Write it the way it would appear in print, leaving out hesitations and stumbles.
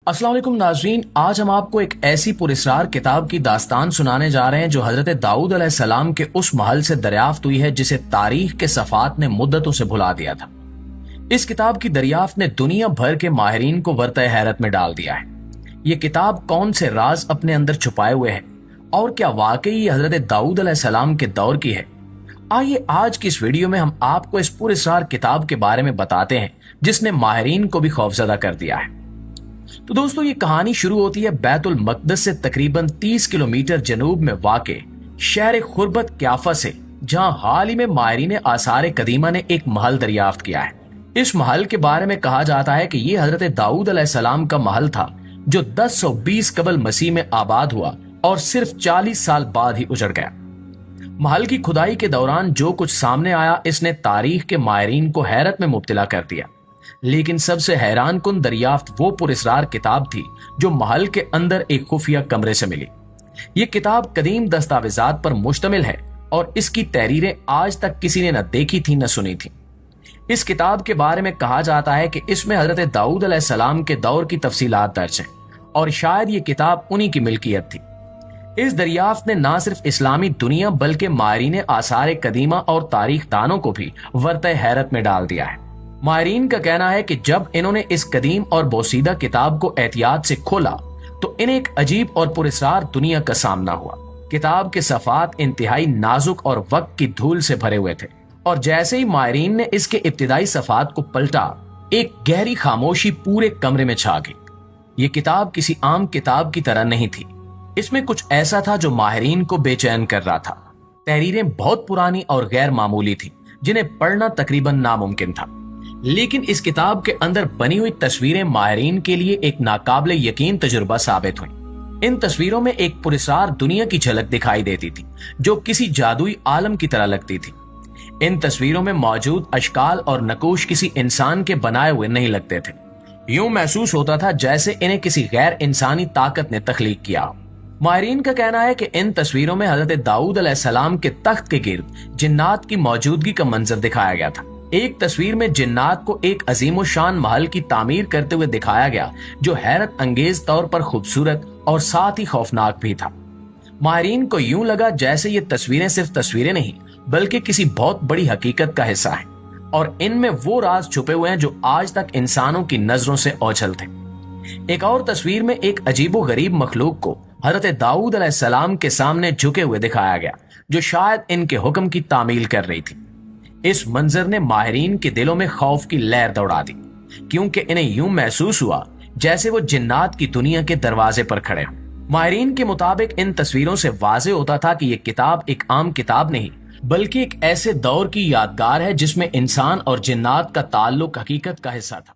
अस्सलाम वालेकुम नाज़रीन, आज हम आपको एक ऐसी पुरस्कार किताब की दास्तान सुनाने जा रहे हैं जो हजरत दाऊद अलैहिस्सलाम के उस महल से दरियाफ्त हुई है जिसे तारीख के सफ़ात ने मुद्दतों से भुला दिया था। इस किताब की दरियाफ्त ने दुनिया भर के माहिरीन को वर्तए हैरत में डाल दिया है। ये किताब कौन से राज अपने अंदर छुपाए हुए है और क्या वाकई ये हजरत दाऊद अलैहिस्सलाम के दौर की है। आइए आज की इस वीडियो में हम आपको इस पुरस्कार किताब के बारे में बताते हैं जिसने माहिरीन को भी खौफजदा कर दिया है। तो दोस्तों, ये कहानी शुरू होती है बैतुल मक़दस से तकरीबन 30 किलोमीटर जनूब में वाक़े शहर खुरबत क्याफा से, जहां हाल ही में माहिरीन आसार कदीमा ने एक महल दरियाफ्त किया है। इस महल के बारे में कहा जाता है कि ये हजरत दाऊद अलैहिस्सलाम का महल था जो 1020 कबल मसीह में आबाद हुआ और सिर्फ 40 साल बाद ही उजड़ गया। महल की खुदाई के दौरान जो कुछ सामने आया इसने तारीख के माहिरीन को हैरत में मुब्तला कर दिया। लेकिन सबसे हैरान कुन दरियाफ्त वो पुरस्कार किताब थी जो महल के अंदर एक खुफिया कमरे से मिली। ये किताब कदीम दस्तावेजात पर मुश्तमिल है और इसकी तहरीरें आज तक किसी ने न देखी थी न सुनी थी। इस किताब के बारे में कहा जाता है कि इसमें हजरत दाऊद अलैहिस्सलाम के दौर की तफसीलात दर्ज हैं और शायद ये किताब उन्हीं की मिल्कियत थी। इस दरियाफ्त ने न सिर्फ इस्लामी दुनिया बल्कि माहिरीन आसार कदीमा और तारीख दानों को भी वर्तए हैरत में डाल दिया है। माहिरीन का कहना है कि जब इन्होंने इस कदीम और बोसीदा किताब को एहतियात से खोला तो इन्हें एक अजीब और पुरस्कार दुनिया का सामना हुआ। किताब के सफ़ात इंतहाई नाजुक और वक्त की धूल से भरे हुए थे और जैसे ही माहिरीन ने इसके इब्तिदाई सफ़ात को पलटा, एक गहरी खामोशी पूरे कमरे में छा गई। ये किताब किसी आम किताब की तरह नहीं थी। इसमें कुछ ऐसा था जो माहिरीन को बेचैन कर रहा था। तहरीरें बहुत पुरानी और गैर मामूली थी जिन्हें पढ़ना तकरीबन नामुमकिन था। लेकिन इस किताब के अंदर बनी हुई तस्वीरें माहिरीन के लिए एक नाकाबिले यकीन तजुर्बा साबित हुई। इन तस्वीरों में एक पुरस्कार दुनिया की झलक दिखाई देती थी जो किसी जादुई आलम की तरह लगती थी। इन तस्वीरों में मौजूद अशकाल और नकूश किसी इंसान के बनाए हुए नहीं लगते थे। यूं महसूस होता था जैसे इन्हें किसी गैर इंसानी ताकत ने तख्लीक किया। माहिरीन का कहना है कि इन तस्वीरों में हजरत दाऊद अलैहिस्सलाम के तख्त के गिर्द जिन्नात की मौजूदगी का मंजर दिखाया गया था। एक तस्वीर में जिन्नात को एक अजीम शान महल की तामीर करते हुए दिखाया गया जो हैरत अंगेज तौर पर खूबसूरत और साथ ही खौफनाक भी था। माहिरीन को यूं लगा जैसे ये तस्वीरें सिर्फ तस्वीरें नहीं बल्कि किसी बहुत बड़ी हकीकत का हिस्सा है और इनमें वो राज छुपे हुए हैं जो आज तक इंसानों की नजरों से ओझल थे। एक और तस्वीर में एक अजीबो गरीब मखलूक को हजरत दाऊद अलैहिस्सलाम के सामने झुके हुए दिखाया गया जो शायद इनके हुक्म की तामील कर रही थी। इस मंजर ने माहिरीन के दिलों में खौफ की लहर दौड़ा दी क्योंकि इन्हें यूं महसूस हुआ जैसे वो जिन्नात की दुनिया के दरवाजे पर खड़े हों। माहिरीन के मुताबिक इन तस्वीरों से वाज़ेह होता था कि ये किताब एक आम किताब नहीं बल्कि एक ऐसे दौर की यादगार है जिसमें इंसान और जिन्नात का ताल्लुक हकीकत का हिस्सा था।